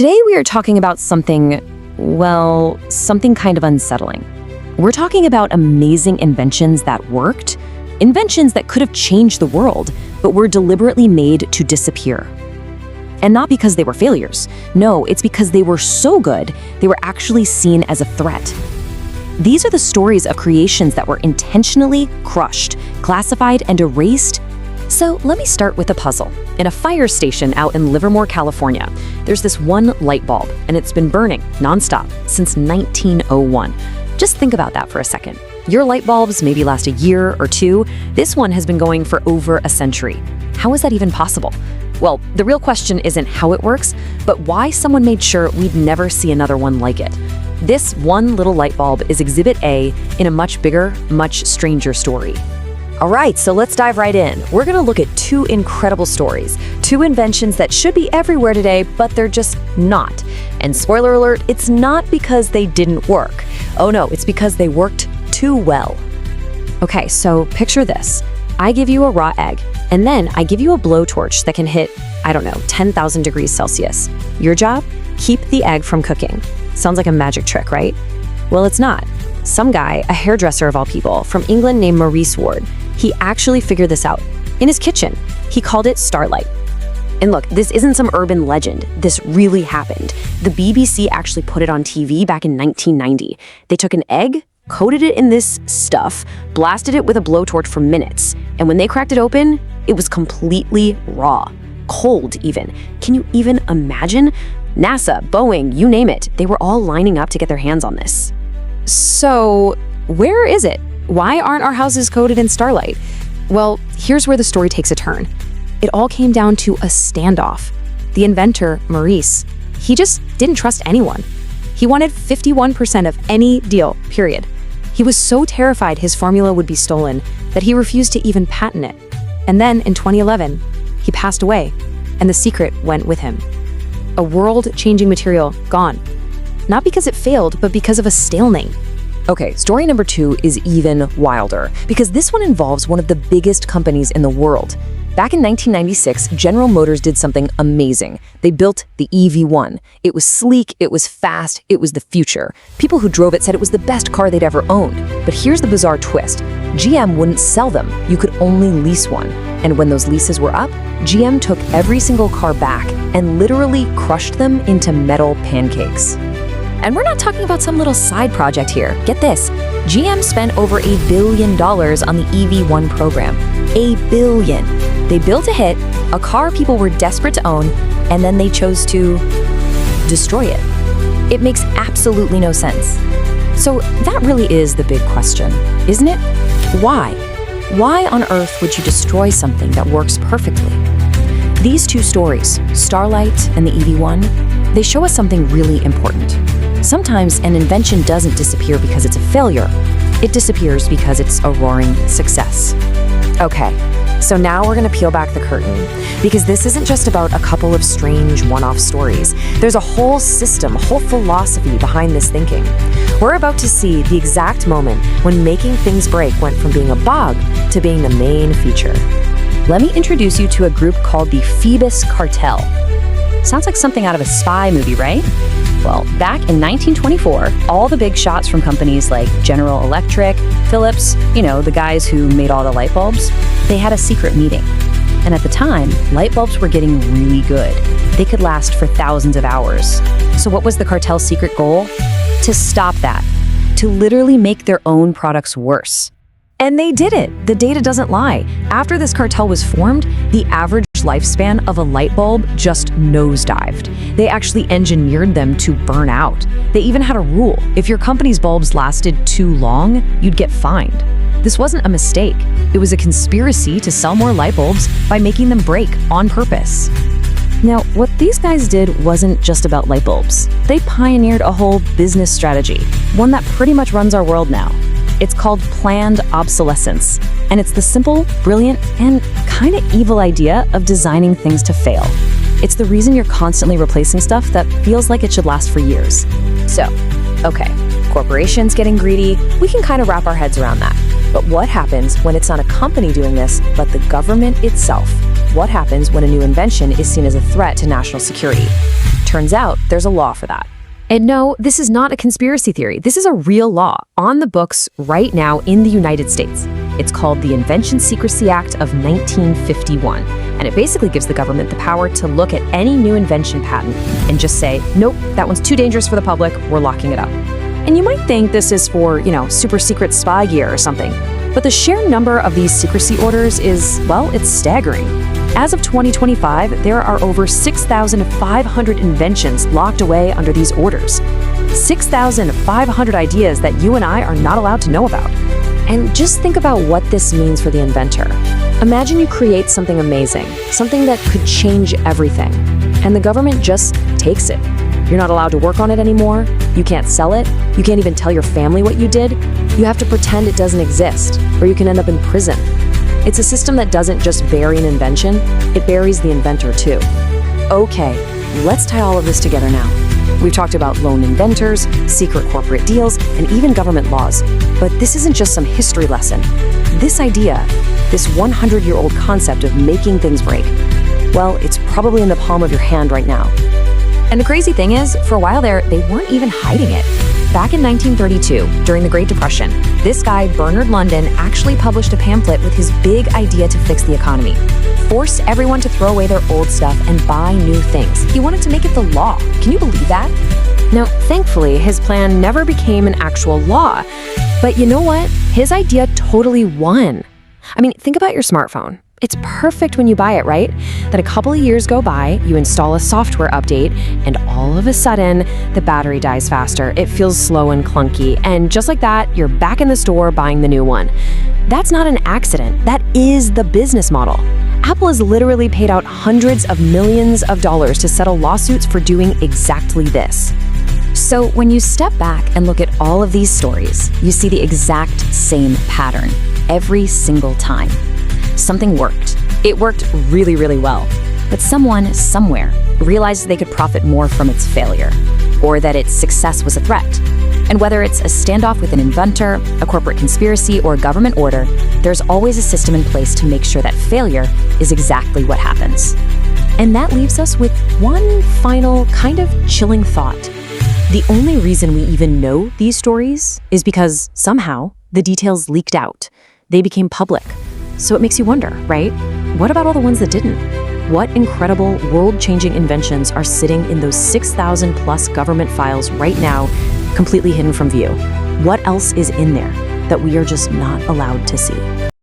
Today we are talking about something kind of unsettling. We're talking about amazing inventions that worked, inventions that could have changed the world, but were deliberately made to disappear. And not because they were failures. No, it's because they were so good, they were actually seen as a threat. These are the stories of creations that were intentionally crushed, classified, and erased. So let me start with a puzzle. In a fire station out in Livermore, California, there's this one light bulb, and it's been burning nonstop since 1901. Just think about that for a second. Your light bulbs maybe last a year or two. This one has been going for over a century. How is that even possible? Well, the real question isn't how it works, but why someone made sure we'd never see another one like it. This one little light bulb is Exhibit A in a much bigger, much stranger story. All right, so let's dive right in. We're gonna look at two incredible stories, two inventions that should be everywhere today, but they're just not. And spoiler alert, it's not because they didn't work. Oh no, it's because they worked too well. Okay, so picture this. I give you a raw egg, and then I give you a blowtorch that can hit, 10,000 degrees Celsius. Your job? Keep the egg from cooking. Sounds like a magic trick, right? Well, it's not. Some guy, a hairdresser of all people, from England named Maurice Ward, he actually figured this out in his kitchen. He called it Starlight. And look, this isn't some urban legend. This really happened. The BBC actually put it on TV back in 1990. They took an egg, coated it in this stuff, blasted it with a blowtorch for minutes. And when they cracked it open, it was completely raw, cold even. Can you even imagine? NASA, Boeing, you name it, they were all lining up to get their hands on this. So, where is it? Why aren't our houses coated in Starlight? Well, here's where the story takes a turn. It all came down to a standoff. The inventor, Maurice, he just didn't trust anyone. He wanted 51% of any deal, period. He was so terrified his formula would be stolen that he refused to even patent it. And then in 2011, he passed away, and the secret went with him. A world-changing material gone. Not because it failed, but because of a stalemate. Okay, story number 2 is even wilder, because this one involves one of the biggest companies in the world. Back in 1996, General Motors did something amazing. They built the EV1. It was sleek, it was fast, it was the future. People who drove it said it was the best car they'd ever owned. But here's the bizarre twist. GM wouldn't sell them. You could only lease one. And when those leases were up, GM took every single car back and literally crushed them into metal pancakes. And we're not talking about some little side project here. Get this, GM spent over $1 billion on the EV1 program. $1 billion. They built a hit, a car people were desperate to own, and then they chose to destroy it. It makes absolutely no sense. So that really is the big question, isn't it? Why? Why on earth would you destroy something that works perfectly? These two stories, Starlight and the EV1, they show us something really important. Sometimes an invention doesn't disappear because it's a failure. It disappears because it's a roaring success. Okay, so now we're gonna peel back the curtain, because this isn't just about a couple of strange one-off stories. There's a whole system, a whole philosophy behind this thinking. We're about to see the exact moment when making things break went from being a bug to being the main feature. Let me introduce you to a group called the Phoebus Cartel. Sounds like something out of a spy movie, right? Well, back in 1924, all the big shots from companies like General Electric, Philips, the guys who made all the light bulbs, they had a secret meeting. And at the time, light bulbs were getting really good. They could last for thousands of hours. So what was the cartel's secret goal? To stop that. To literally make their own products worse. And they did it. The data doesn't lie. After this cartel was formed, the average lifespan of a light bulb just nosedived. They actually engineered them to burn out. They even had a rule. If your company's bulbs lasted too long, you'd get fined. This wasn't a mistake. It was a conspiracy to sell more light bulbs by making them break on purpose. Now, what these guys did wasn't just about light bulbs. They pioneered a whole business strategy, one that pretty much runs our world now. It's called planned obsolescence, and it's the simple, brilliant, and kind of evil idea of designing things to fail. It's the reason you're constantly replacing stuff that feels like it should last for years. So, okay, corporations getting greedy, we can kind of wrap our heads around that. But what happens when it's not a company doing this, but the government itself? What happens when a new invention is seen as a threat to national security? Turns out there's a law for that. And no, this is not a conspiracy theory. This is a real law on the books right now in the United States. It's called the Invention Secrecy Act of 1951. And it basically gives the government the power to look at any new invention patent and just say, nope, that one's too dangerous for the public, we're locking it up. And you might think this is for, super secret spy gear or something. But the sheer number of these secrecy orders is, well, it's staggering. As of 2025, there are over 6,500 inventions locked away under these orders. 6,500 ideas that you and I are not allowed to know about. And just think about what this means for the inventor. Imagine you create something amazing, something that could change everything, and the government just takes it. You're not allowed to work on it anymore. You can't sell it. You can't even tell your family what you did. You have to pretend it doesn't exist, or you can end up in prison. It's a system that doesn't just bury an invention, it buries the inventor too. Okay, let's tie all of this together now. We've talked about lone inventors, secret corporate deals, and even government laws. But this isn't just some history lesson. This idea, this 100-year-old concept of making things break, well, it's probably in the palm of your hand right now. And the crazy thing is, for a while there, they weren't even hiding it. Back in 1932, during the Great Depression, this guy, Bernard London, actually published a pamphlet with his big idea to fix the economy. Force everyone to throw away their old stuff and buy new things. He wanted to make it the law. Can you believe that? Now, thankfully, his plan never became an actual law. But you know what? His idea totally won. I mean, think about your smartphone. It's perfect when you buy it, right? Then a couple of years go by, you install a software update, and all of a sudden, the battery dies faster. It feels slow and clunky, and just like that, you're back in the store buying the new one. That's not an accident. That is the business model. Apple has literally paid out hundreds of millions of dollars to settle lawsuits for doing exactly this. So when you step back and look at all of these stories, you see the exact same pattern every single time. Something worked. It worked really, really well. But someone, somewhere, realized they could profit more from its failure, or that its success was a threat. And whether it's a standoff with an inventor, a corporate conspiracy, or a government order, there's always a system in place to make sure that failure is exactly what happens. And that leaves us with one final, kind of chilling thought. The only reason we even know these stories is because somehow the details leaked out. They became public. So it makes you wonder, right? What about all the ones that didn't? What incredible, world-changing inventions are sitting in those 6,000 plus government files right now, completely hidden from view? What else is in there that we are just not allowed to see?